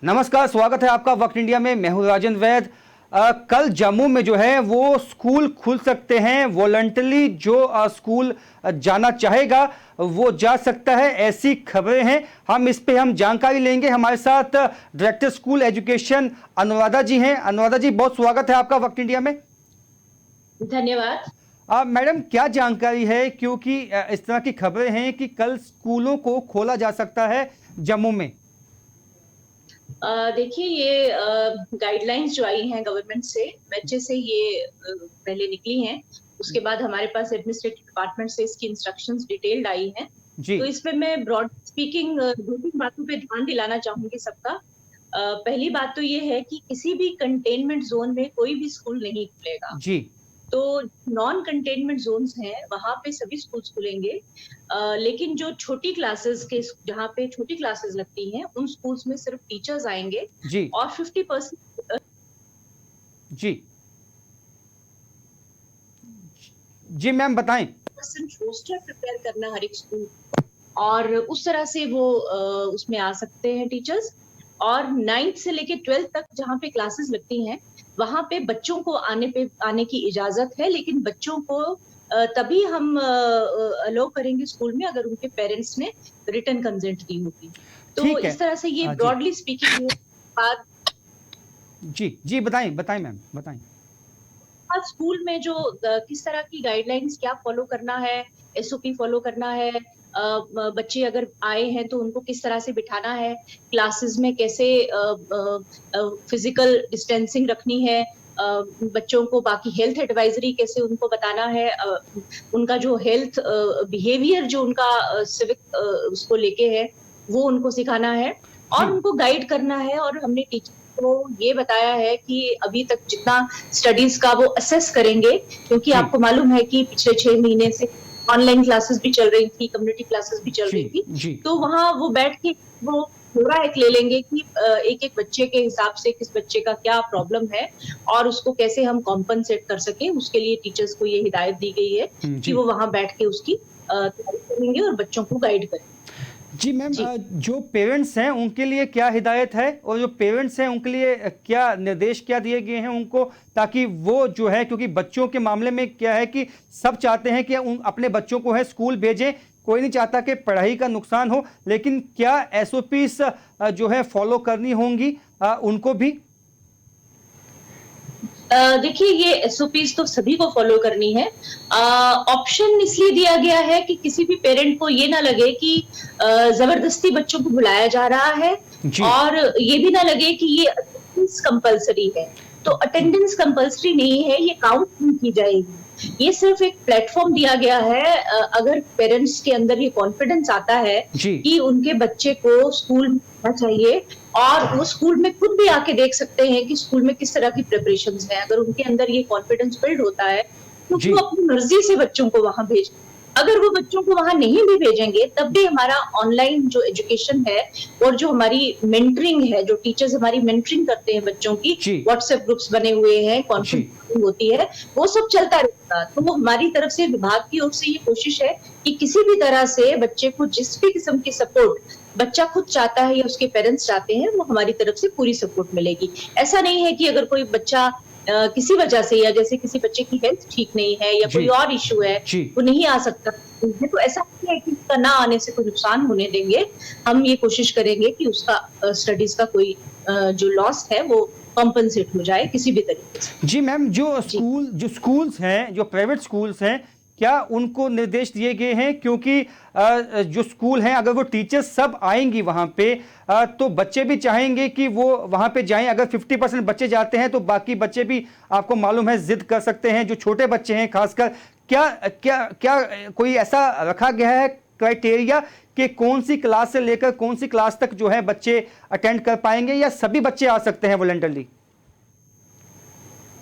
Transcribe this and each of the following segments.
नमस्कार, स्वागत है आपका वक्त इंडिया में। मैं हूं राजेंद्र वैद। कल जम्मू में जो है वो स्कूल खुल सकते हैं। वॉलंटरली जो स्कूल जाना चाहेगा वो जा सकता है, ऐसी खबरें हैं। हम जानकारी लेंगे। हमारे साथ डायरेक्टर स्कूल एजुकेशन अनुराधा जी हैं। अनुराधा जी, बहुत स्वागत है आपका वक्त इंडिया में। धन्यवाद। मैडम, क्या जानकारी है, क्योंकि इस तरह की खबरें हैं कि कल स्कूलों को खोला जा सकता है जम्मू में। देखिए, ये गाइडलाइंस जो आई हैं गवर्नमेंट से, बच्चे से ये पहले निकली हैं। उसके बाद हमारे पास एडमिनिस्ट्रेटिव डिपार्टमेंट से इसकी इंस्ट्रक्शंस डिटेल्ड आई हैं। जी तो इसमें मैं ब्रॉड स्पीकिंग दो तीन बातों पे ध्यान दिलाना चाहूंगी सबका। पहली बात तो ये है कि किसी भी कंटेनमेंट जोन में कोई भी स्कूल नहीं खुलेगा। जी तो नॉन कंटेनमेंट जोन्स हैं वहां पे सभी स्कूल्स खुलेंगे। लेकिन जो छोटी क्लासेस के, जहाँ पे छोटी क्लासेस लगती हैं, उन स्कूल्स में सिर्फ टीचर्स आएंगे। जी और 50% जी जी मैम, बताएं। रोस्टर प्रिपेयर करना हर एक स्कूल, और उस तरह से वो उसमें आ सकते हैं टीचर्स। और 9th से लेके 12th तक जहाँ पे क्लासेस लगती हैं, वहां पे बच्चों को आने की इजाजत है। लेकिन बच्चों को तभी हम अलो करेंगे स्कूल में अगर उनके पेरेंट्स ने रिटन कंसेंट दी होगी। तो ठीक है। इस तरह से ये जी ब्रॉडली स्पीकिंग बात। जी जी, बताएं बताएं मैम, बताएं। स्कूल में जो किस तरह की गाइडलाइंस क्या फॉलो करना है, एसओपी फॉलो करना है, बच्चे अगर आए हैं तो उनको किस तरह से बिठाना है, क्लासेस में कैसे फिजिकल डिस्टेंसिंग रखनी है, बच्चों को बाकी हेल्थ एडवाइजरी कैसे उनको बताना है, उनका जो हेल्थ बिहेवियर जो उनका सिविक उसको लेके है वो उनको सिखाना है जी और उनको गाइड करना है। और हमने टीचर को ये बताया है कि अभी तक जितना स्टडीज का वो असेस करेंगे, क्योंकि जी आपको मालूम है कि पिछले 6 महीने से ऑनलाइन क्लासेस भी चल रही थी, कम्युनिटी क्लासेस भी चल जी रही थी। जी तो वहां वो बैठ के वो पूरा एक ले लेंगे कि एक एक बच्चे के हिसाब से किस बच्चे का क्या प्रॉब्लम है और उसको कैसे हम कॉम्पनसेट कर सके। उसके लिए टीचर्स को ये हिदायत दी गई है कि जी वो वहां बैठ के उसकी तैयारी करेंगे और बच्चों को गाइड करेंगे। जी मैम, जी। जो पेरेंट्स हैं उनके लिए क्या हिदायत है, और जो पेरेंट्स हैं उनके लिए क्या निर्देश क्या दिए गए हैं उनको, ताकि वो जो है, क्योंकि बच्चों के मामले में क्या है कि सब चाहते हैं कि अपने बच्चों को है स्कूल भेजें, कोई नहीं चाहता कि पढ़ाई का नुकसान हो, लेकिन क्या एसओपीस जो है फॉलो करनी होंगी उनको भी। देखिए, ये एसओपीज तो सभी को फॉलो करनी है। ऑप्शन इसलिए दिया गया है कि किसी भी पेरेंट को ये ना लगे कि जबरदस्ती बच्चों को बुलाया जा रहा है, जी और ये भी ना लगे कि ये अटेंडेंस कंपलसरी है। तो अटेंडेंस कंपलसरी नहीं है, ये काउंट नहीं की जाएगी। ये सिर्फ एक प्लेटफॉर्म दिया गया है। अगर पेरेंट्स के अंदर ये कॉन्फिडेंस आता है जी कि उनके बच्चे को स्कूल में आना चाहिए, और वो स्कूल में खुद भी आके देख सकते हैं कि स्कूल में किस तरह की प्रिपरेशंस हैं। अगर उनके अंदर ये कॉन्फिडेंस बिल्ड होता है तो जी वो अपनी मर्जी से बच्चों को वहां भेज। अगर वो बच्चों को वहां नहीं भी भेजेंगे तब भी हमारा ऑनलाइन जो एजुकेशन है और जो हमारी मेंटरिंग है, जो टीचर्स हमारी मेंटरिंग करते हैं बच्चों की, जी व्हाट्सएप ग्रुप्स बने हुए हैं, जी कॉन्फ्रेंस होती है, वो सब चलता रहेगा। तो वो हमारी तरफ से, विभाग की ओर से ये कोशिश है कि किसी भी तरह से बच्चे को जिस भी किस्म की सपोर्ट बच्चा खुद चाहता है या उसके पेरेंट्स चाहते हैं, वो हमारी तरफ से पूरी सपोर्ट मिलेगी। ऐसा नहीं है कि अगर कोई बच्चा किसी वजह से, या जैसे किसी बच्चे की हेल्थ ठीक नहीं है या जी कोई और इश्यू है, जी वो नहीं आ सकता, तो ऐसा नहीं है कि उसका ना आने से कोई नुकसान होने देंगे। हम ये कोशिश करेंगे कि उसका स्टडीज का कोई जो लॉस है वो कॉम्पनसेट हो जाए किसी भी तरीके से। जी मैम, जी। जो स्कूल्स हैं, जो प्राइवेट स्कूल्स हैं, क्या उनको निर्देश दिए गए हैं, क्योंकि जो स्कूल हैं अगर वो टीचर्स सब आएंगी वहां पे, तो बच्चे भी चाहेंगे कि वो वहां पे जाएं। अगर 50% बच्चे जाते हैं तो बाकी बच्चे भी, आपको मालूम है, जिद कर सकते हैं, जो छोटे बच्चे हैं खासकर। क्या क्या क्या कोई ऐसा रखा गया है क्राइटेरिया कि कौन सी क्लास से लेकर कौन सी क्लास तक जो है बच्चे अटेंड कर पाएंगे, या सभी बच्चे आ सकते हैं वॉलंटरली।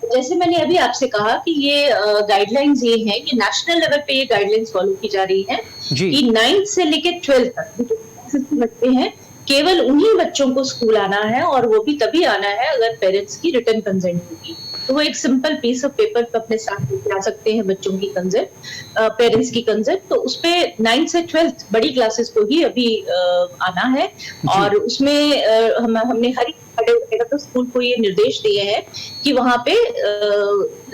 जैसे मैंने अभी आपसे कहा कि ये गाइडलाइंस ये हैं कि नेशनल लेवल पे ये गाइडलाइंस फॉलो की जा रही है जी कि 9th से लेके 12th तक जो बच्चे हैं, केवल उन्हीं बच्चों को स्कूल आना है, और वो भी तभी आना है अगर पेरेंट्स की रिटन कंसेंट होगी। तो वो एक सिंपल पीस ऑफ पेपर पे अपने साथ लेके आ सकते हैं बच्चों की कंसेंट, पेरेंट्स की कंसेंट। तो उसपे 9th से 12th बड़ी क्लासेस को ही अभी आना है, जी। और उसमें हमने हर एक तो स्कूल को ये निर्देश दिए हैं कि वहां पे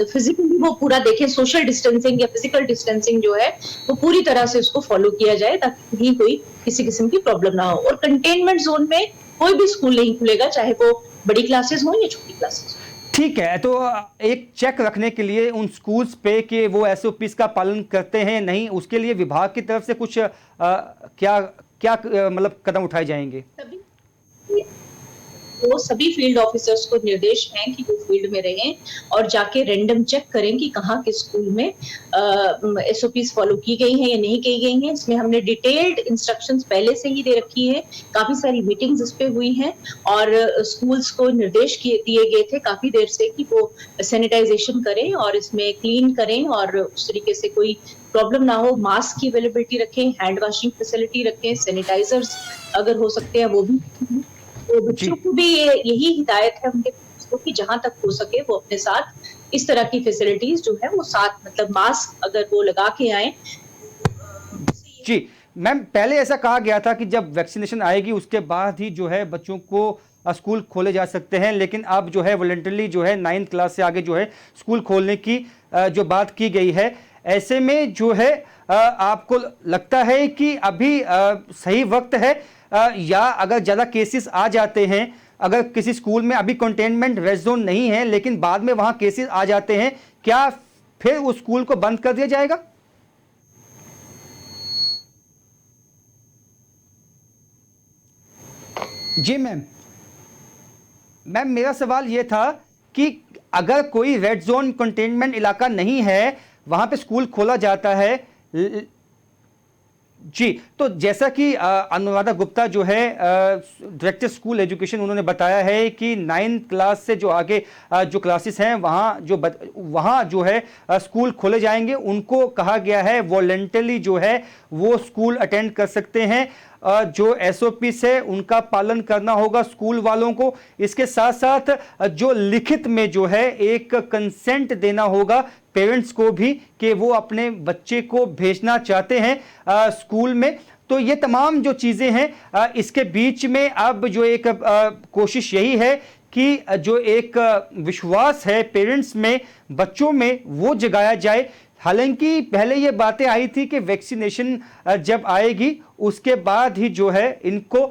फिजिकली वो पूरा देखें, सोशल डिस्टेंसिंग या फिजिकल डिस्टेंसिंग जो है वो पूरी तरह से उसको फॉलो किया जाए, ताकि कहीं कोई किसी किस्म की प्रॉब्लम ना हो। और कंटेनमेंट जोन में कोई भी स्कूल नहीं खुलेगा, चाहे वो बड़ी क्लासेस हो या छोटी क्लासेस। ठीक है, तो एक चेक रखने के लिए उन स्कूल्स पे कि वो एसओपीज का पालन करते हैं नहीं, उसके लिए विभाग की तरफ से कुछ क्या क्या मतलब कदम उठाए जाएंगे? वो सभी फील्ड ऑफिसर्स को निर्देश हैं कि वो फील्ड में रहें और जाके रैंडम चेक करें कि कहाँ के स्कूल में एसओपीज फॉलो की गई हैं या नहीं की गई हैं। इसमें हमने डिटेल्ड इंस्ट्रक्शंस पहले से ही दे रखी है, काफी सारी मीटिंग्स इस पे हुई हैं, और स्कूल्स को निर्देश दिए गए थे काफी देर से कि वो सैनिटाइजेशन करें और इसमें क्लीन करें, और उस तरीके से कोई प्रॉब्लम ना हो। मास्क की अवेलेबिलिटी रखें, हैंड वॉशिंग फैसिलिटी रखें, सैनिटाइजर्स अगर हो सकते हैं वो भी। तो बच्चों को भी यही हिदायत है उनके को कि जहां तक हो सके वो अपने साथ इस तरह की फैसिलिटीज जो है वो साथ, मतलब मास्क अगर वो लगा के आए। जी मैम, पहले ऐसा कहा गया था कि जब वैक्सीनेशन आएगी उसके बाद ही जो है बच्चों को स्कूल खोले जा सकते हैं, लेकिन अब जो है वॉलंटरली जो है 9th क्लास से आगे जो है स्कूल खोलने की जो बात की गई है, ऐसे में जो है आपको लगता है कि अभी सही वक्त है, या अगर ज़्यादा केसेस आ जाते हैं, अगर किसी स्कूल में अभी कंटेनमेंट रेड जोन नहीं है लेकिन बाद में वहां केसेस आ जाते हैं, क्या फिर उस स्कूल को बंद कर दिया जाएगा? जी मैम, मेरा सवाल यह था कि अगर कोई रेड जोन कंटेनमेंट इलाका नहीं है, वहां पे स्कूल खोला जाता है। जी, तो जैसा कि अनुराधा गुप्ता जो है डायरेक्टर स्कूल एजुकेशन, उन्होंने बताया है कि 9th क्लास से जो आगे जो क्लासेस हैं वहाँ जो है स्कूल खोले जाएंगे। उनको कहा गया है वॉलंटरली जो है वो स्कूल अटेंड कर सकते हैं, जो एसओपीस है उनका पालन करना होगा स्कूल वालों को। इसके साथ साथ जो लिखित में जो है एक कंसेंट देना होगा पेरेंट्स को भी कि वो अपने बच्चे को भेजना चाहते हैं स्कूल में। तो ये तमाम जो चीज़ें हैं, इसके बीच में अब जो एक कोशिश यही है कि जो एक विश्वास है पेरेंट्स में, बच्चों में, वो जगाया जाए। हालांकि पहले ये बातें आई थी कि वैक्सीनेशन जब आएगी उसके बाद ही जो है इनको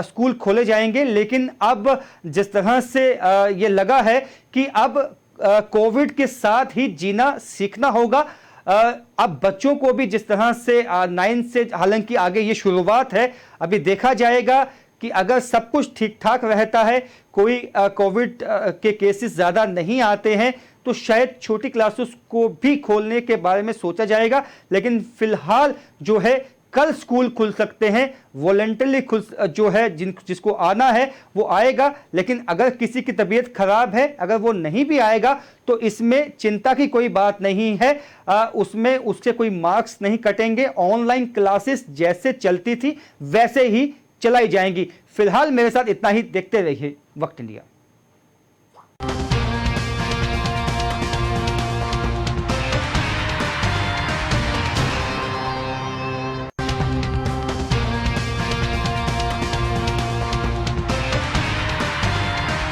स्कूल खोले जाएंगे, लेकिन अब जिस तरह से ये लगा है कि अब कोविड के साथ ही जीना सीखना होगा। अब बच्चों को भी जिस तरह से 9 से, हालांकि आगे ये शुरुआत है, अभी देखा जाएगा कि अगर सब कुछ ठीक ठाक रहता है, कोई कोविड के केसेस ज़्यादा नहीं आते हैं, तो शायद छोटी क्लासेस को भी खोलने के बारे में सोचा जाएगा। लेकिन फिलहाल जो है कल स्कूल खुल सकते हैं, वॉलंटरली खुल जो है जिसको आना है वो आएगा। लेकिन अगर किसी की तबीयत खराब है, अगर वो नहीं भी आएगा तो इसमें चिंता की कोई बात नहीं है, उसमें उससे कोई मार्क्स नहीं कटेंगे। ऑनलाइन क्लासेस जैसे चलती थी वैसे ही चलाई जाएंगी। फिलहाल मेरे साथ इतना ही, देखते रहिए वक्त इंडिया।